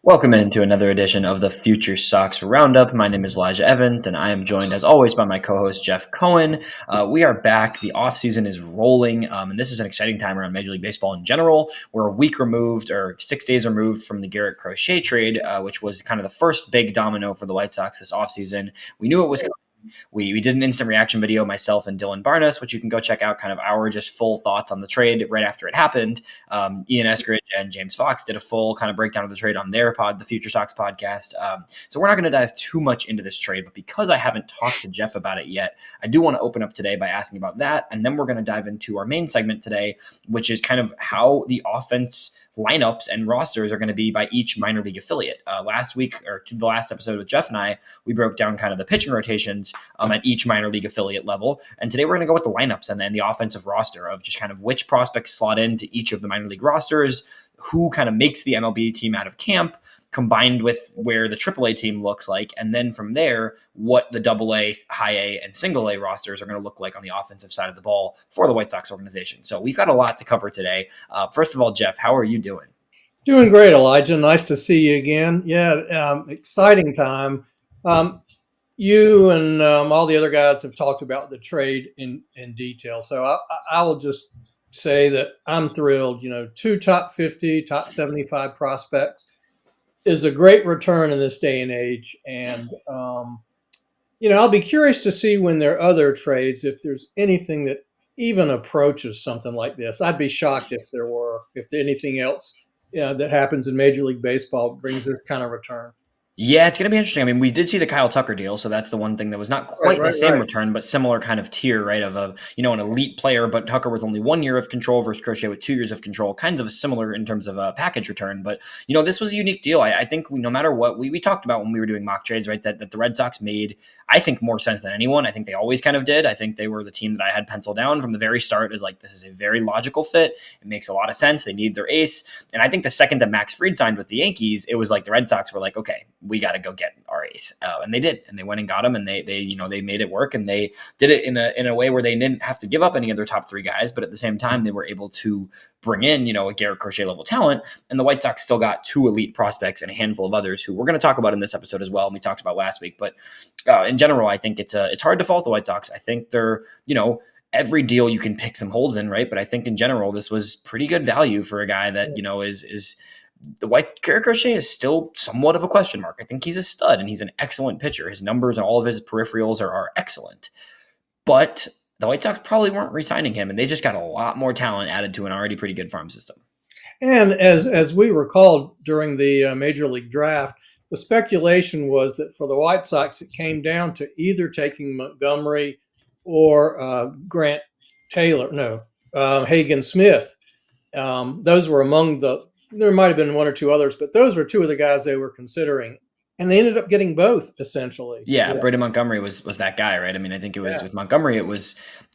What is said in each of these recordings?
Welcome into another edition of the FutureSox RoundUp. My name is Elijah Evans, and I am joined, as always, by my co-host Jeff Cohen. We are back. The offseason is rolling, and this is an exciting time around Major League Baseball in general. We're a week removed, or 6 days removed, from the Garrett Crochet trade, which was kind of the first big domino for the White Sox this offseason. We knew it was coming. We did an instant reaction video, myself and Dylan Barnes, which you can go check out, kind of our just full thoughts on the trade right after it happened. Ian Eskridge and James Fox did a full kind of breakdown of the trade on their pod, the FutureSox podcast. So we're not going to dive too much into this trade, but because I haven't talked to Jeff about it yet, I do want to open up today by asking about that. And then we're going to dive into our main segment today, which is kind of how the offense lineups and rosters are going to be by each minor league affiliate. Last week, or the last episode with Jeff and I, we broke down kind of the pitching rotations at each minor league affiliate level. And today we're going to go with the lineups and then the offensive roster of just kind of which prospects slot into each of the minor league rosters, who kind of makes the MLB team out of camp, combined with where the AAA team looks like. And then from there, what the AA, high A, and single A rosters are going to look like on the offensive side of the ball for the White Sox organization. So we've got a lot to cover today. First of all, Jeff, how are you doing? Doing great, Elijah. Nice to see you again. Yeah, exciting time. You and all the other guys have talked about the trade in detail. So I will just say that I'm thrilled. 2 top 50, top 75 prospects is a great return in this day and age. And, I'll be curious to see when there are other trades, if there's anything that even approaches something like this. I'd be shocked if anything else that happens in Major League Baseball brings this kind of return. Yeah, it's going to be interesting. I mean, we did see the Kyle Tucker deal, so that's the one thing that was not quite the same return, but similar kind of tier, right, of an elite player, but Tucker with only 1 year of control versus Crochet with 2 years of control, kinds of similar in terms of a package return. But, this was a unique deal. I think no matter what, we talked about when we were doing mock trades, right, that the Red Sox made, I think, more sense than anyone. I think they always kind of did. I think they were the team that I had penciled down from the very start as like, this is a very logical fit. It makes a lot of sense. They need their ace. And I think the second that Max Fried signed with the Yankees, it was like the Red Sox were like, okay, we got to go get our ace, and they did, and they went and got him, and they made it work, and they did it in a way where they didn't have to give up any of their top 3 guys, but at the same time they were able to bring in a Garrett Crochet level talent, and the White Sox still got 2 elite prospects and a handful of others who we're going to talk about in this episode as well, and we talked about last week. But in general, I think it's hard to fault the White Sox. I think they're every deal you can pick some holes in, right? But I think in general this was pretty good value for a guy that is the Garrett Crochet is still somewhat of a question mark. I think he's a stud and he's an excellent pitcher. His numbers and all of his peripherals are excellent. But the White Sox probably weren't re-signing him, and they just got a lot more talent added to an already pretty good farm system. And as we recalled during the Major League Draft, the speculation was that for the White Sox, it came down to either taking Montgomery or Grant Taylor, Hagen Smith. Those were among there might have been 1 or 2 others, but those were 2 of the guys they were considering. And they ended up getting both, essentially. Yeah, Braden Montgomery was that guy, right? I mean, I think it was with Montgomery,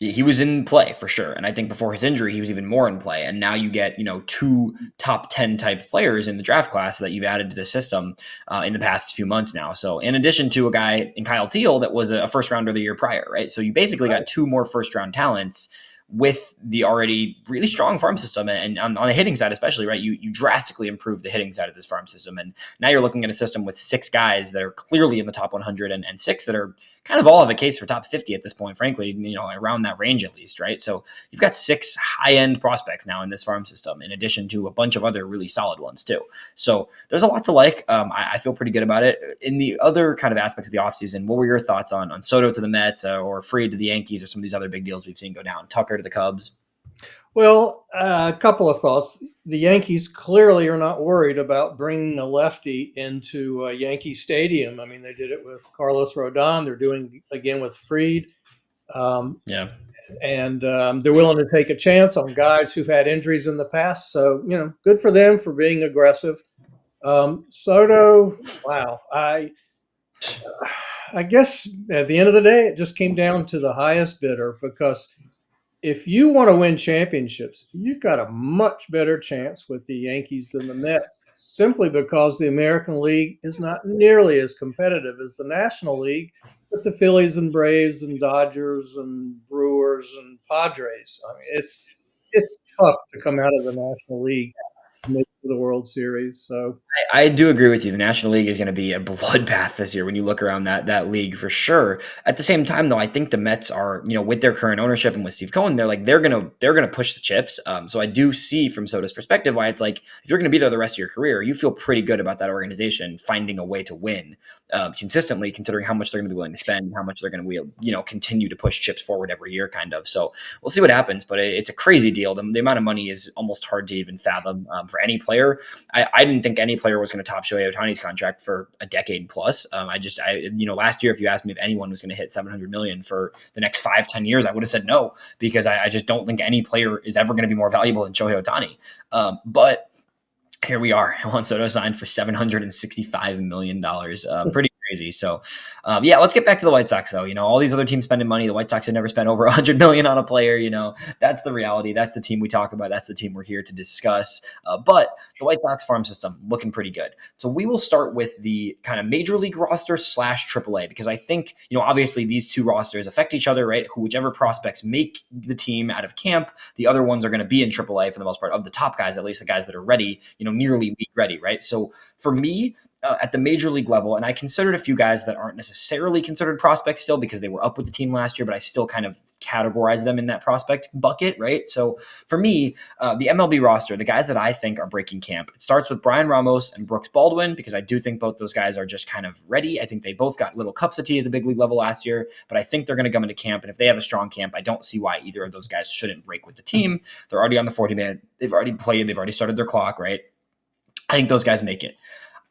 he was in play for sure. And I think before his injury, he was even more in play. And now you get, 2 top 10 type players in the draft class that you've added to the system in the past few months now. So in addition to a guy in Kyle Teal that was a first rounder the year prior, right? So you basically got 2 more first round talents with the already really strong farm system, and on the hitting side especially, right, you drastically improve the hitting side of this farm system, and now you're looking at a system with 6 guys that are clearly in the top 100 and 6 that are kind of all have a case for top 50 at this point, frankly, around that range at least, right? So you've got 6 high-end prospects now in this farm system, in addition to a bunch of other really solid ones too. So there's a lot to like. I feel pretty good about it. In the other kind of aspects of the offseason, what were your thoughts on Soto to the Mets or Fried to the Yankees, or some of these other big deals we've seen go down, Tucker to the Cubs? Well, a couple of thoughts. The Yankees clearly are not worried about bringing a lefty into Yankee Stadium. I mean, they did it with Carlos Rodon. They're doing it again with Fried. And they're willing to take a chance on guys who've had injuries in the past. So, good for them for being aggressive. Soto, wow. I guess at the end of the day, it just came down to the highest bidder, because if you want to win championships, you've got a much better chance with the Yankees than the Mets, simply because the American League is not nearly as competitive as the National League with the Phillies and Braves and Dodgers and Brewers and Padres. I mean, it's tough to come out of the National League. make the World Series. So I do agree with you. The National League is going to be a bloodbath this year when you look around that league for sure. At the same time, though, I think the Mets are, with their current ownership and with Steve Cohen, they're gonna push the chips. So I do see from Soto's perspective why it's like if you're going to be there the rest of your career, you feel pretty good about that organization finding a way to win consistently, considering how much they're going to be willing to spend, how much they're going to continue to push chips forward every year, kind of. So we'll see what happens, but it's a crazy deal. The amount of money is almost hard to even fathom for any player. I didn't think any player was going to top Shohei Ohtani's contract for a decade plus. Last year, if you asked me if anyone was going to hit $700 million for the next 5-10 years, I would have said no, because I just don't think any player is ever going to be more valuable than Shohei Ohtani. But here we are. Juan Soto signed for $765 million. Pretty crazy. So, let's get back to the White Sox, though. All these other teams spending money. The White Sox have never spent over $100 million on a player. That's the reality. That's the team we talk about. That's the team we're here to discuss. But the White Sox farm system looking pretty good. So we will start with the kind of major league roster / AAA, because I think, obviously these two rosters affect each other, right? Whichever prospects make the team out of camp, the other ones are going to be in AAA for the most part, of the top guys, at least the guys that are ready, nearly league ready, right? So for me, at the major league level, and I considered a few guys that aren't necessarily considered prospects still because they were up with the team last year, but I still kind of categorize them in that prospect bucket, right? So for me, the MLB roster, the guys that I think are breaking camp, it starts with Brian Ramos and Brooks Baldwin, because I do think both those guys are just kind of ready. I think they both got little cups of tea at the big league level last year, but I think they're going to come into camp, and if they have a strong camp, I don't see why either of those guys shouldn't break with the team. They're already on the 40-man. They've already played. They've already started their clock, right? I think those guys make it.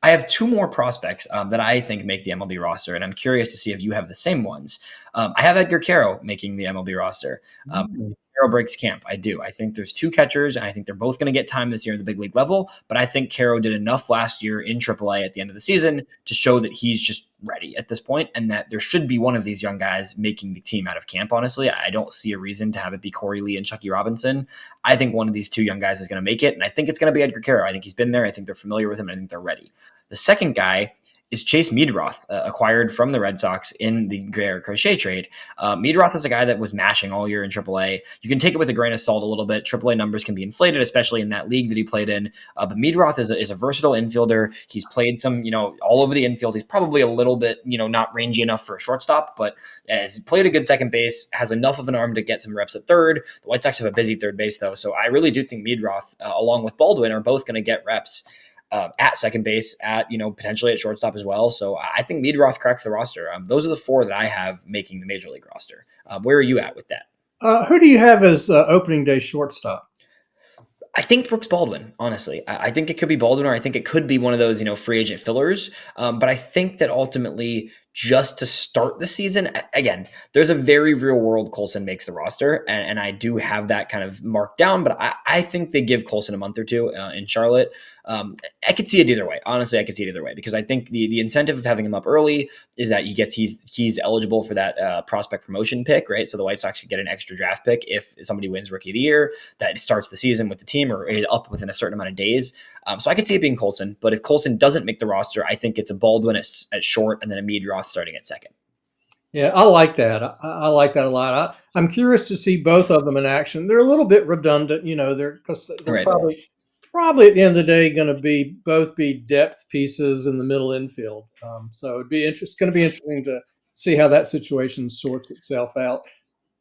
I have two more prospects that I think make the MLB roster, and I'm curious to see if you have the same ones. I have Edgar Caro making the MLB roster. Caro breaks camp. I do. I think there's two catchers, and I think they're both going to get time this year at the big league level, but I think Caro did enough last year in AAA at the end of the season to show that he's just ready at this point, and that there should be one of these young guys making the team out of camp. Honestly, I don't see a reason to have it be Corey Lee and Chucky Robinson. I think one of these two young guys is going to make it, and I think it's going to be Edgar Caro. I think he's been there. I think they're familiar with him, and I think they're ready. The second guy is Chase Meadroth, acquired from the Red Sox in the Garrett Crochet trade. Meadroth is a guy that was mashing all year in AAA. You can take it with a grain of salt a little bit. AAA numbers can be inflated, especially in that league that he played in. But Meadroth is a versatile infielder. He's played some, all over the infield. He's probably a little bit, not rangy enough for a shortstop, but has played a good second base, has enough of an arm to get some reps at third. The White Sox have a busy third base, though. So I really do think Meadroth, along with Baldwin, are both going to get reps at second base, at potentially at shortstop as well. So I think Meadroth cracks the roster. Those are the four that I have making the major league roster. Where are you at with that? who do you have as opening day shortstop? I think Brooks Baldwin, honestly. I think it could be Baldwin, or I think it could be one of those, free agent fillers. But I think that ultimately, just to start the season, again, there's a very real world Colson makes the roster, and I do have that kind of marked down, but I think they give Colson a month or two in Charlotte. I could see it either way. Honestly, I could see it either way, because I think the incentive of having him up early is that he's eligible for that prospect promotion pick, right? So the White Sox could get an extra draft pick if somebody wins Rookie of the Year that starts the season with the team or up within a certain amount of days. So I could see it being Colson, but if Colson doesn't make the roster, I think it's a Baldwin at short and then a Meadroth starting at second. Yeah, I like that. I like that a lot. I'm curious to see both of them in action. They're a little bit redundant, because they're Right. probably at the end of the day going to both be depth pieces in the middle infield. So it'd be going to be interesting to see how that situation sorts itself out.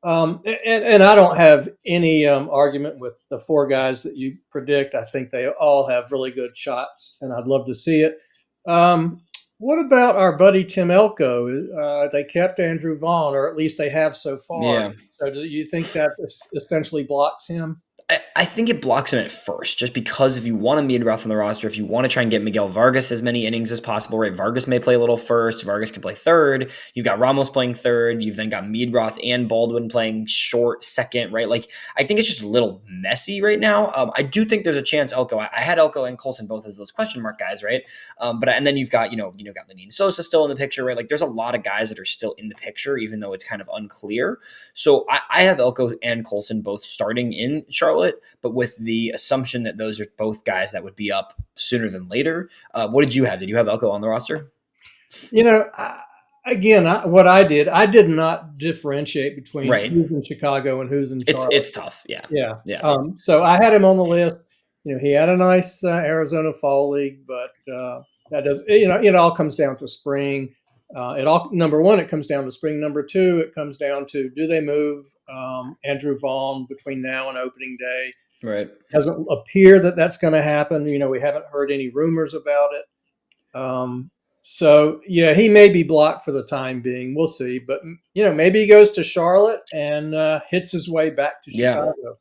And I don't have any argument with the four guys that you predict. I think they all have really good shots, and I'd love to see it. What about our buddy Tim Elko? They kept Andrew Vaughn, or at least they have so far. Yeah. So do you think that essentially blocks him? I think it blocks him at first, just because if you want to Meadroth on the roster, if you want to try and get Miguel Vargas as many innings as possible, right? Vargas may play a little first. Vargas can play third. You've got Ramos playing third. You've then got Meadroth and Baldwin playing short second, right? Like, I think it's just a little messy right now. I do think there's a chance Elko. I had Elko and Colson both as those question mark guys, right? And then you've got got Lenyn Sosa still in the picture, right? Like, there's a lot of guys that are still in the picture, even though it's kind of unclear. So I have Elko and Colson both starting in Charlotte, but with the assumption that those are both guys that would be up sooner than later. What did you have? Did you have Elko on the roster? What I did not differentiate between Right. who's in Chicago and who's in Charlotte. It's tough. Yeah. Yeah. So I had him on the list. he had a nice Arizona Fall League, but that does, it all comes down to spring. Number one, it comes down to spring. Number two, it comes down to, do they move Andrew Vaughn between now and opening day? Right. It doesn't appear that that's going to happen. We haven't heard any rumors about it. So yeah, he may be blocked for the time being. We'll see, but maybe he goes to Charlotte and hits his way back to Chicago.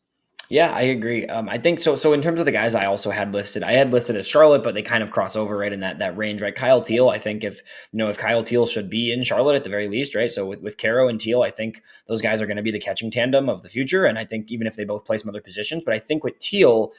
Yeah, I agree. I think so. So in terms of the guys I also had listed, I had listed as Charlotte, but they kind of cross over right in that range, right? Kyle Teal, I think if Kyle Teal should be in Charlotte at the very least, right? So with Caro and Teal, I think those guys are going to be the catching tandem of the future. And I think even if they both play some other positions, but I think with Teal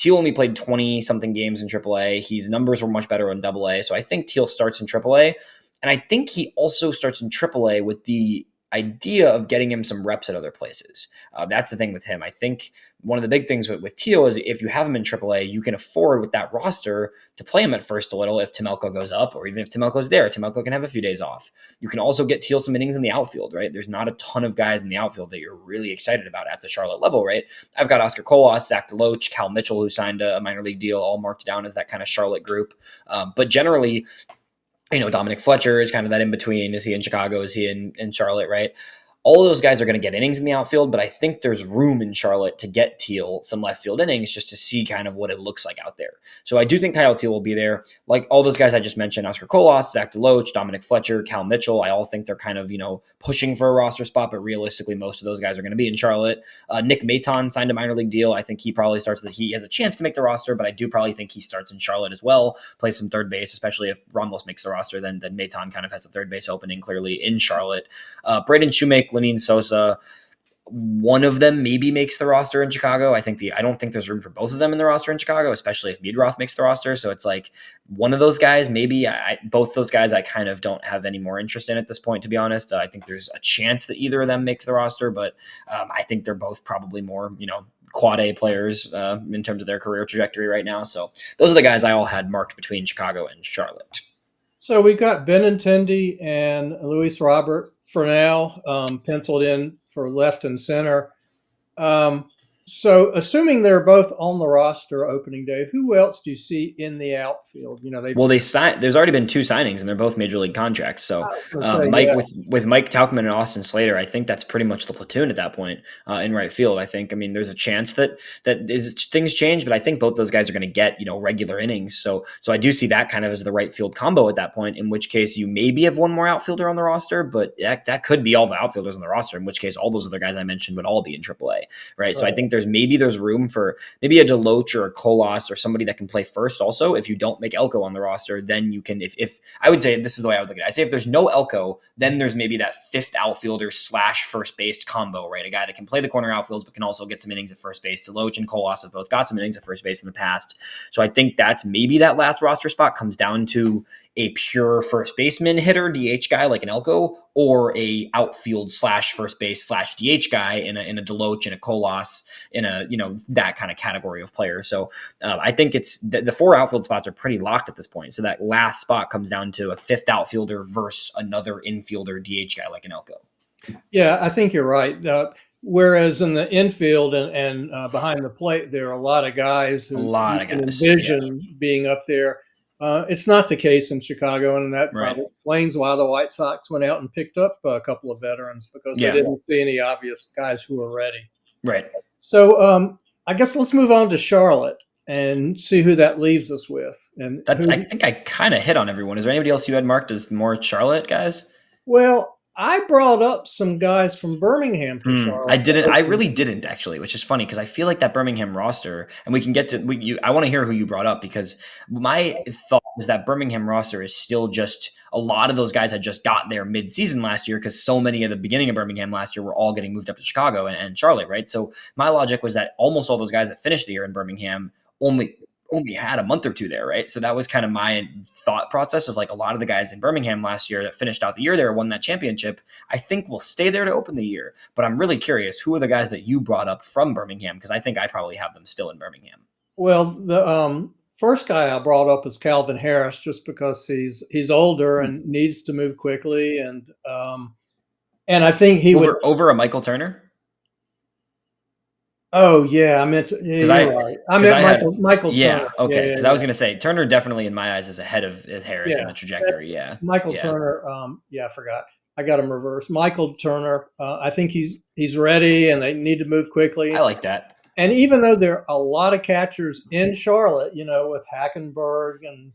only played 20 something games in AAA. His numbers were much better in AA. So I think Teal starts in AAA. And I think he also starts in AAA with the idea of getting him some reps at other places. That's the thing with him. I think one of the big things with Teal is if you have him in AAA, you can afford with that roster to play him at first a little if Timelko goes up, or even if Timelko's there, Timelko can have a few days off. You can also get Teal some innings in the outfield, right? There's not a ton of guys in the outfield that you're really excited about at the Charlotte level, right? I've got Oscar Colas, Zach DeLoach, Cal Mitchell, who signed a minor league deal, all marked down as that kind of Charlotte group. But generally, Dominic Fletcher is kind of that in between. Is he in Chicago? Is he in Charlotte, right? All of those guys are going to get innings in the outfield, but I think there's room in Charlotte to get Teal some left field innings just to see kind of what it looks like out there. So I do think Kyle Teal will be there. Like all those guys I just mentioned, Oscar Colas, Zach DeLoach, Dominic Fletcher, Cal Mitchell, I all think they're kind of, pushing for a roster spot, but realistically, most of those guys are going to be in Charlotte. Nick Maton signed a minor league deal. I think he probably starts he has a chance to make the roster, but I do probably think he starts in Charlotte as well, plays some third base, especially if Ramos makes the roster, then Maton kind of has a third base opening clearly in Charlotte. Braden Shoemake, Lenine Sosa, one of them maybe makes the roster in Chicago. I don't think there's room for both of them in the roster in Chicago, especially if Meadroth makes the roster. So it's like one of those guys, maybe both those guys, I kind of don't have any more interest in at this point, to be honest. I think there's a chance that either of them makes the roster, but I think they're both probably more, quad A players in terms of their career trajectory right now. So those are the guys I all had marked between Chicago and Charlotte. So we got Benintendi and Luis Robert for now, penciled in for left and center. So assuming they're both on the roster opening day, who else do you see in the outfield? They signed. There's already been two signings, and they're both major league contracts. So with Mike Tauchman and Austin Slater, I think that's pretty much the platoon at that point in right field. I think. There's a chance that things change, but I think both those guys are going to get regular innings. So I do see that kind of as the right field combo at that point. In which case, you maybe have one more outfielder on the roster, but that could be all the outfielders on the roster. In which case, all those other guys I mentioned would all be in AAA, right? So I think there's room for maybe a DeLoach or a Colas or somebody that can play first. Also, if you don't make Elko on the roster, then you can. If I would say this is the way I would look at it. I say if there's no Elko, then there's maybe that fifth outfielder / first base combo, right? A guy that can play the corner outfields but can also get some innings at first base. DeLoach and Colas have both got some innings at first base in the past, so I think that's maybe that last roster spot comes down to a pure first baseman hitter DH guy like an Elko, or a outfield / first base / DH guy in a DeLoach and a Colas in a that kind of category of player. So I think it's the four outfield spots are pretty locked at this point. So that last spot comes down to a fifth outfielder versus another infielder DH guy like an Elko. Yeah, I think you're right. Whereas in the infield and behind the plate, there are a lot of guys who can envision being up there. It's not the case in Chicago, and that probably explains why the White Sox went out and picked up a couple of veterans, because they didn't see any obvious guys who were ready. Right. So I guess let's move on to Charlotte and see who that leaves us with. And I think I kind of hit on everyone. Is there anybody else you had marked as more Charlotte guys? Well, I brought up some guys from Birmingham for Charlotte. I really didn't actually, which is funny because I feel like that Birmingham roster, and we can get to I want to hear who you brought up, because my thought was that Birmingham roster is still just a lot of those guys had just got there mid-season last year, because so many of the beginning of Birmingham last year were all getting moved up to Chicago and Charlotte, right? So my logic was that almost all those guys that finished the year in Birmingham only had a month or two there, right? So that was kind of my thought process of like a lot of the guys in Birmingham last year that finished out the year there, won that championship, I think will stay there to open the year. But I'm really curious, who are the guys that you brought up from Birmingham? Because I think I probably have them still in Birmingham. Well, the first guy I brought up is Calvin Harris, just because he's older and needs to move quickly, and I think he would over a Michael Turner. Oh yeah, I meant to, yeah, Because you're I right. I because meant I had Michael Turner. yeah, Yeah, okay. yeah, Because I was yeah, gonna say Turner definitely in my eyes is ahead of Harris in yeah. the trajectory. Yeah, Michael yeah. Turner. Yeah, I forgot. I got him reversed. Michael Turner. I think he's ready, and they need to move I quickly. like that. And even though there are a lot of catchers in Charlotte, with Hackenberg and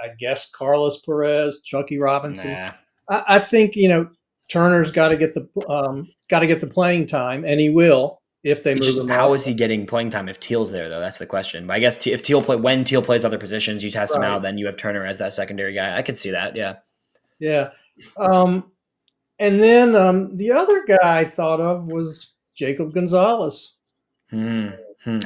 I guess Carlos Perez, Chucky Robinson, Nah. I think Turner's got to get the playing time, and he will if they It's move just him how up. is he getting playing time if Teal's there though? That's the question. But I guess if Teal plays other positions, you test him Right. out, then you have Turner as that secondary guy. I could see that. Yeah. Yeah. Um, and then the other guy I thought of was Jacob Gonzalez. Hmm.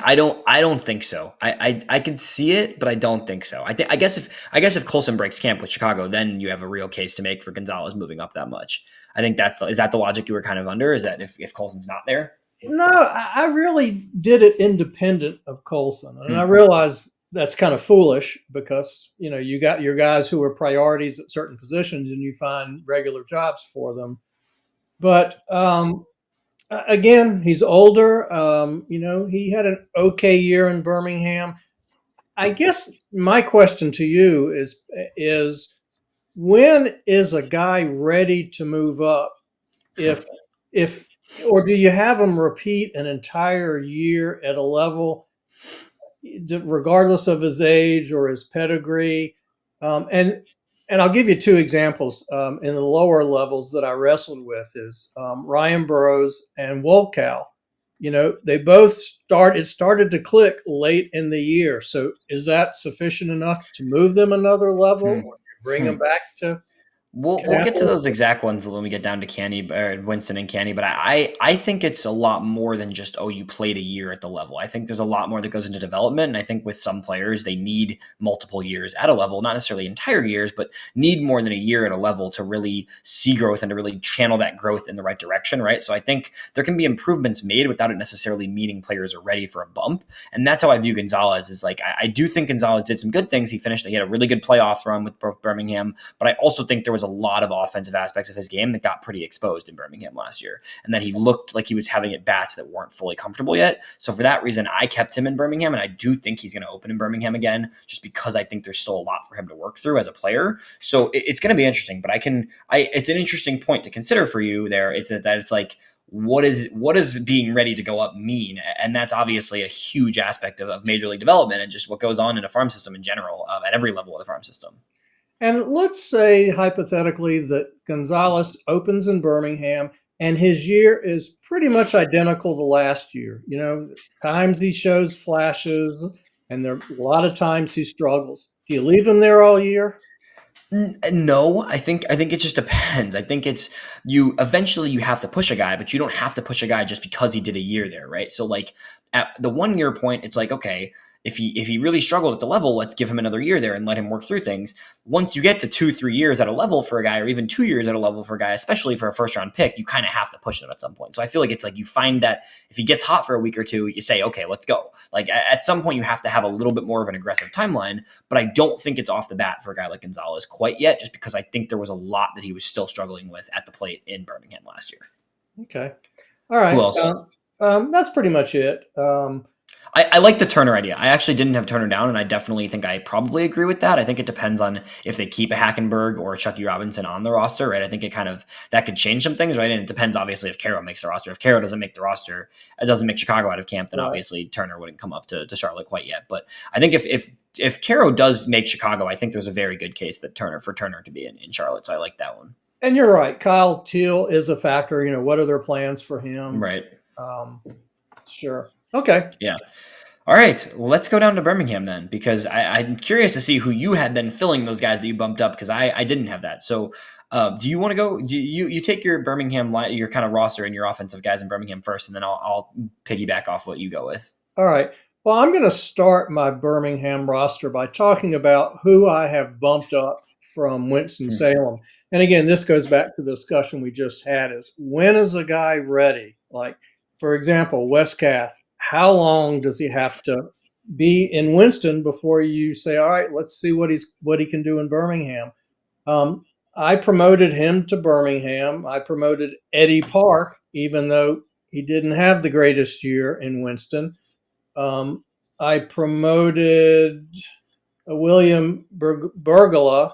I don't think so. I can see it, but I don't think so. I guess if Colson breaks camp with Chicago, then you have a real case to make for Gonzalez moving up that much. I think is that the logic you were kind of under? Is that if Colson's not there? No, I really did it independent of Colson, and I Hmm. realize that's kind of foolish because you got your guys who are priorities at certain positions, and you find regular jobs for them. But again, he's older. He had an okay year in Birmingham. I guess my question to you is when is a guy ready to move up? If if or do you have him repeat an entire year at a level, regardless of his age or his pedigree? And I'll give you two examples in the lower levels that I wrestled with is Ryan Burrows and Wolkow. They both it started to click late in the year. So is that sufficient enough to move them another level Hmm. or bring Hmm. them back to We'll get to Kannapolis? those exact ones when we get down to Canny or Winston and Canny, but I think it's a lot more than just you played a year at the level. I think there's a lot more that goes into development, and I think with some players they need multiple years at a level, not necessarily entire years, but need more than a year at a level to really see growth and to really channel that growth in the right direction, right? So I think there can be improvements made without it necessarily meaning players are ready for a bump, and that's how I view Gonzalez. Is like I do think Gonzalez did some good things. He had a really good playoff run with Birmingham, but I also think there was a lot of offensive aspects of his game that got pretty exposed in Birmingham last year, and that he looked like he was having at bats that weren't fully comfortable yet. So for that reason, I kept him in Birmingham, and I do think he's going to open in Birmingham again, just because I think there's still a lot for him to work through as a player. So it's going to be interesting, but it's an interesting point to consider for you there. It's like, what is being ready to go up mean? And that's obviously a huge aspect of major league development and just what goes on in a farm system in general, at every level of the farm system. And let's say hypothetically that Gonzalez opens in Birmingham and his year is pretty much identical to last year. Times he shows flashes and there are a lot of times he struggles. Do you leave him there all year? No, I think it just depends. I think it's you eventually you have to push a guy, but you don't have to push a guy just because he did a year there, right? So like at the 1 year point, it's like, okay, if he really struggled at the level, let's give him another year there and let him work through things. Once you get to 2-3 years at a level for a guy, or even 2 years at a level for a guy, especially for a first round pick, you kind of have to push them at some point. So I feel like it's like you find that if he gets hot for a week or two, you say, okay, let's go. Like at some point, you have to have a little bit more of an aggressive timeline, but I don't think it's off the bat for a guy like Gonzalez quite yet, just because I think there was a lot that he was still struggling with at the plate in Birmingham last year. Okay. All Who right. else? That's pretty much it. I like the Turner idea. I actually didn't have Turner down, and I definitely think I probably agree with that. I think it depends on if they keep a Hackenberg or a Chucky Robinson on the roster, right? I think that could change some things, right? And it depends obviously if Caro makes the roster. If Caro doesn't make the roster, it doesn't make Chicago out of camp, then Right. obviously Turner wouldn't come up to Charlotte quite yet. But I think if Caro does make Chicago, I think there's a very good case that Turner to be in Charlotte. So I like that one. And you're right. Kyle Teal is a factor. What are their plans for him? Right. Um, sure. Okay. Yeah. All right, let's go down to Birmingham then, because I'm curious to see who you had been filling those guys that you bumped up, because I didn't have that. So, do you want to go? Do you take your Birmingham your kind of roster and your offensive guys in Birmingham first, and then I'll piggyback off what you go with. All right. Well, I'm going to start my Birmingham roster by talking about who I have bumped up from Hmm. Winston-Salem. And again, this goes back to the discussion we just had is when is a guy ready? Like, for example, Westcath, how long does he have to be in Winston before you say, all right, let's see what he can do in Birmingham? I promoted him to Birmingham. I promoted Eddie Park, even though he didn't have the greatest year in Winston. I promoted William Bergola.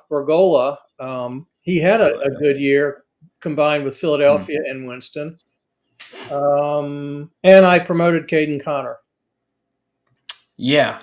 He had a good year combined with Philadelphia and Winston. And I promoted Caden Connor. Yeah.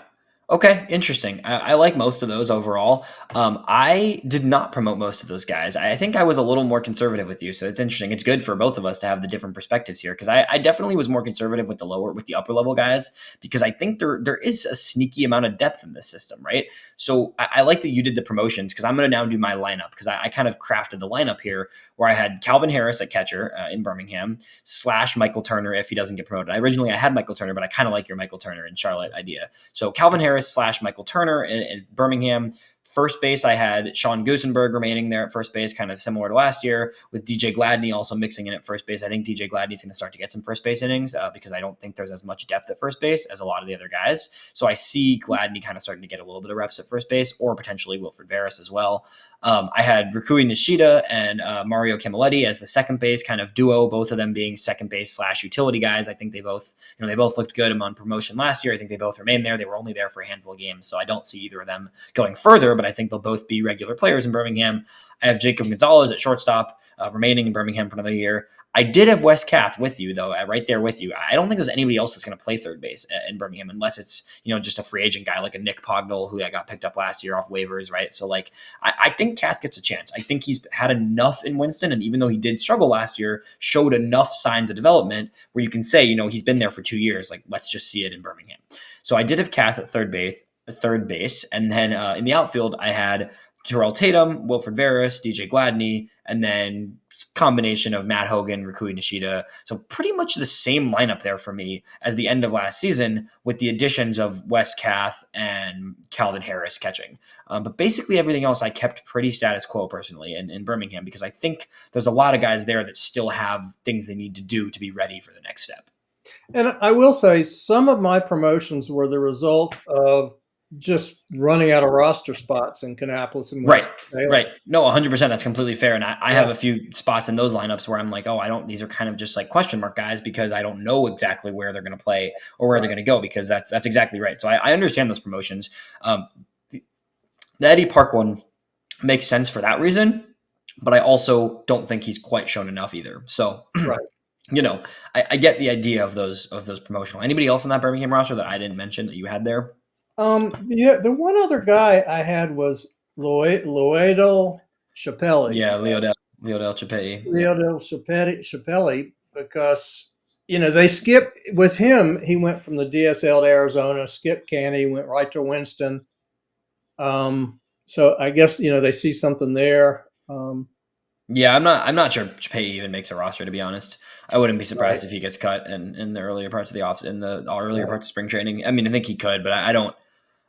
Okay, interesting. I like most of those overall. I did not promote most of those guys. I think I was a little more conservative with you, so it's interesting. It's good for both of us to have the different perspectives here because I definitely was more conservative with the upper level guys because I think there is a sneaky amount of depth in this system, right? So I like that you did the promotions because I'm going to now do my lineup because I kind of crafted the lineup here where I had Calvin Harris at catcher in Birmingham / Michael Turner if he doesn't get promoted. Originally I had Michael Turner, but I kind of like your Michael Turner in Charlotte idea. So Calvin Harris / Michael Turner in Birmingham. First base, I had Sean Gusenberg remaining there at first base, kind of similar to last year, with DJ Gladney also mixing in at first base. I think DJ Gladney is going to start to get some first base innings because I don't think there's as much depth at first base as a lot of the other guys. So I see Gladney kind of starting to get a little bit of reps at first base, or potentially Wilfred Veras as well. I had Rikui Nishida and Mario Camilletti as the second base kind of duo, both of them being second base / utility guys. I think they both looked good on promotion last year. I think they both remained there. They were only there for a handful of games, so I don't see either of them going further, but I think they'll both be regular players in Birmingham. I have Jacob Gonzalez at shortstop, remaining in Birmingham for another year. I did have Wes Kath with you, though, right there with you. I don't think there's anybody else that's going to play third base in Birmingham unless it's, just a free agent guy like a Nick Pognell who got picked up last year off waivers, right? So, I think Kath gets a chance. I think he's had enough in Winston, and even though he did struggle last year, showed enough signs of development where you can say, he's been there for 2 years. Let's just see it in Birmingham. So I did have Kath at third base, and then in the outfield, I had Terrell Tatum, Wilfred Veras, DJ Gladney, and then combination of Matt Hogan, Rikui Nishida. So pretty much the same lineup there for me as the end of last season with the additions of Wes Kath and Calvin Harris catching. But basically everything else I kept pretty status quo personally in Birmingham because I think there's a lot of guys there that still have things they need to do to be ready for the next step. And I will say some of my promotions were the result of just running out of roster spots in Kannapolis and Winston-Salem. Right. No, 100%. That's completely fair. And I have a few spots in those lineups where I'm like, these are kind of just like question mark guys because I don't know exactly where they're going to play or where they're going to go because that's exactly right. So I understand those promotions. The Eddie Park one makes sense for that reason, but I also don't think he's quite shown enough either. So, I get the idea of those promotional. Anybody else on that Birmingham roster that I didn't mention that you had there? The one other guy I had was Loedel Chappelli. Yeah, Leodel Chappelli. Leodel Chappelli, because they skipped with him. He went from the DSL to Arizona, skipped Canny, went right to Winston. So I guess they see something there. Yeah, I'm not sure Chappelli even makes a roster, to be honest. I wouldn't be surprised if he gets cut in the earlier parts of the parts of spring training. I mean, I think he could, but I don't.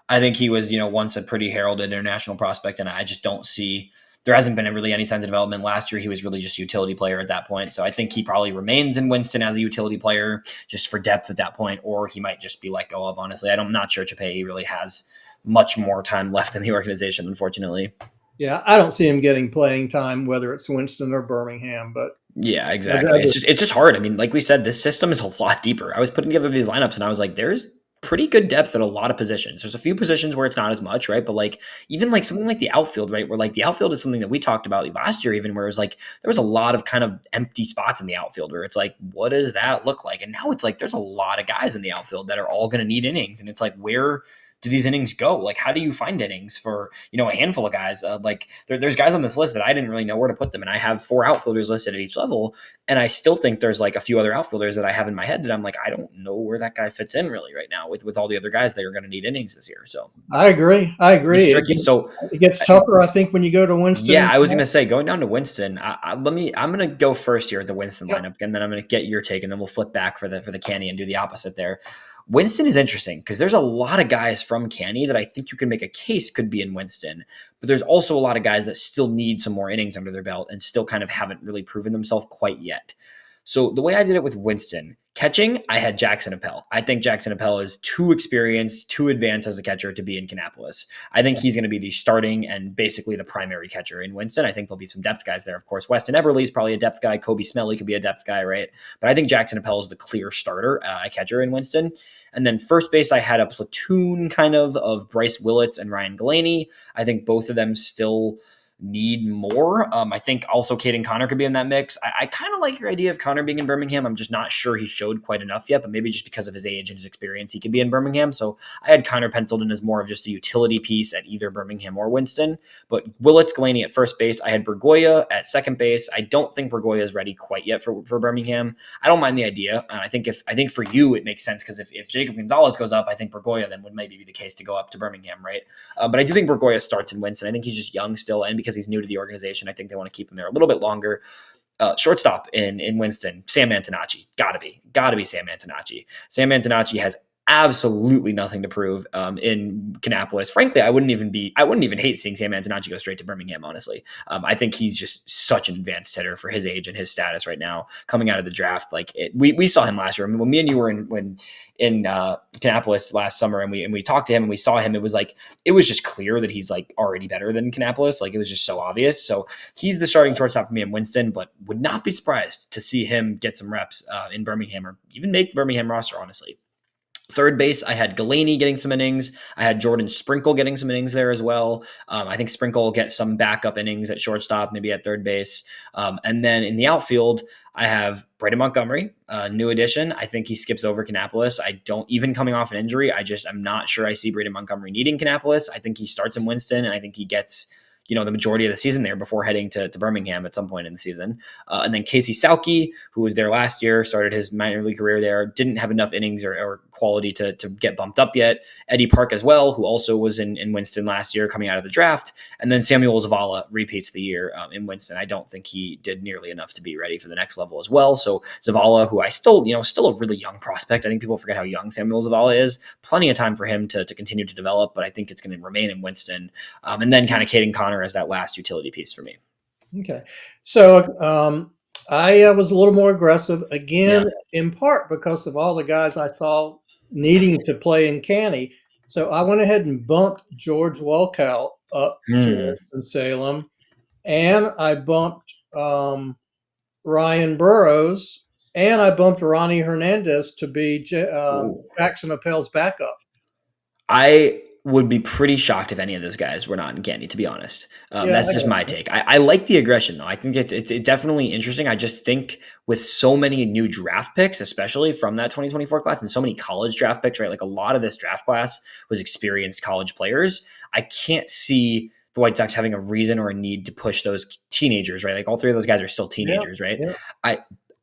I think he was, once a pretty heralded international prospect, and I just don't see there hasn't been really any signs of development. Last year, he was really just a utility player at that point. So I think he probably remains in Winston as a utility player just for depth at that point, or he might just be let go of. Honestly, I'm not sure Chappelli really has much more time left in the organization, unfortunately. Yeah, I don't see him getting playing time, whether it's Winston or Birmingham. But yeah, exactly. It's just hard. I mean, like we said, this system is a lot deeper. I was putting together these lineups, and I was like, there's pretty good depth at a lot of positions. There's a few positions where it's not as much, right? But even something like the outfield, right? Where the outfield is something that we talked about last year, even where it was there was a lot of kind of empty spots in the outfield where it's what does that look like? And now it's there's a lot of guys in the outfield that are all going to need innings. And it's where do these innings go? How do you find innings for, a handful of guys? There's guys on this list that I didn't really know where to put them. And I have 4 outfielders listed at each level. And I still think there's a few other outfielders that I have in my head that I'm I don't know where that guy fits in really right now with all the other guys that are going to need innings this year. So I agree. It's tricky. So it gets tougher, I think, when you go to Winston. Yeah, I was going to say going down to Winston. I'm going to go first here at the Winston lineup, and then I'm going to get your take, and then we'll flip back for the Canny and do the opposite there. Winston is interesting because there's a lot of guys from Canny that I think you can make a case could be in Winston, but there's also a lot of guys that still need some more innings under their belt and still kind of haven't really proven themselves quite yet. So the way I did it with Winston, catching, I had Jackson Appel. I think Jackson Appel is too experienced, too advanced as a catcher to be in Kannapolis. I think he's going to be the starting and basically the primary catcher in Winston. I think there'll be some depth guys there. Of course, Weston Eberle is probably a depth guy. Kobe Smelly could be a depth guy, right? But I think Jackson Appel is the clear starter, catcher in Winston. And then first base, I had a platoon kind of Bryce Willits and Ryan Galaney. I think both of them still need more. I think also Caden Connor could be in that mix. I kind of like your idea of Connor being in Birmingham. I'm just not sure he showed quite enough yet, but maybe just because of his age and his experience, he could be in Birmingham. So I had Connor penciled in as more of just a utility piece at either Birmingham or Winston. But Willits, Galaney at first base. I had Bergoya at second base. I don't think Bergoya is ready quite yet for Birmingham. I don't mind the idea. I think for you it makes sense because if Jacob Gonzalez goes up, I think Bergoya then would maybe be the case to go up to Birmingham, right? But I do think Bergoya starts in Winston. I think he's just young still, and because he's new to the organization, I think they want to keep him there a little bit longer. Shortstop in Winston, Sam Antonacci. Gotta be Sam Antonacci. Sam Antonacci has absolutely nothing to prove in Kannapolis. Frankly, I wouldn't even hate seeing Sam Antonacci go straight to Birmingham, honestly. I think he's just such an advanced hitter for his age and his status right now coming out of the draft. We saw him last year. I mean, when me and you were in Kannapolis last summer and we talked to him and we saw him, it was just clear that he's like already better than Kannapolis. Like it was just so obvious. So he's the starting shortstop for me in Winston, but would not be surprised to see him get some reps in Birmingham or even make the Birmingham roster, honestly. Third base, I had Galaney getting some innings. I had Jordan Sprinkle getting some innings there as well. I think Sprinkle will get some backup innings at shortstop, maybe at third base. And then in the outfield, I have Braden Montgomery, new addition. I think he skips over Kannapolis. I don't, even coming off an injury, I'm not sure I see Braden Montgomery needing Kannapolis. I think he starts in Winston, and I think he gets the majority of the season there before heading to Birmingham at some point in the season. And then Casey Sauke, who was there last year, started his minor league career there, didn't have enough innings or quality to get bumped up yet. Eddie Park as well, who also was in Winston last year coming out of the draft. And then Samuel Zavala repeats the year in Winston. I don't think he did nearly enough to be ready for the next level as well. So Zavala, who I still a really young prospect. I think people forget how young Samuel Zavala is. Plenty of time for him to continue to develop, but I think it's going to remain in Winston. And then kind of Caden Connor as that last utility piece for me. Okay. So I was a little more aggressive again, in part because of all the guys I saw needing to play in Canny. So I went ahead and bumped George Welkow up to Winston-Salem, and I bumped Ryan Burrows, and I bumped Ronnie Hernandez to be Jackson Appel's backup. I would be pretty shocked if any of those guys were not in Candy, to be honest. That's just my take. I like the aggression, though. I think it's definitely interesting. I just think with so many new draft picks, especially from that 2024 class, and so many college draft picks, right? Like a lot of this draft class was experienced college players. I can't see the White Sox having a reason or a need to push those teenagers, right? Like all three of those guys are still teenagers, right? Yeah.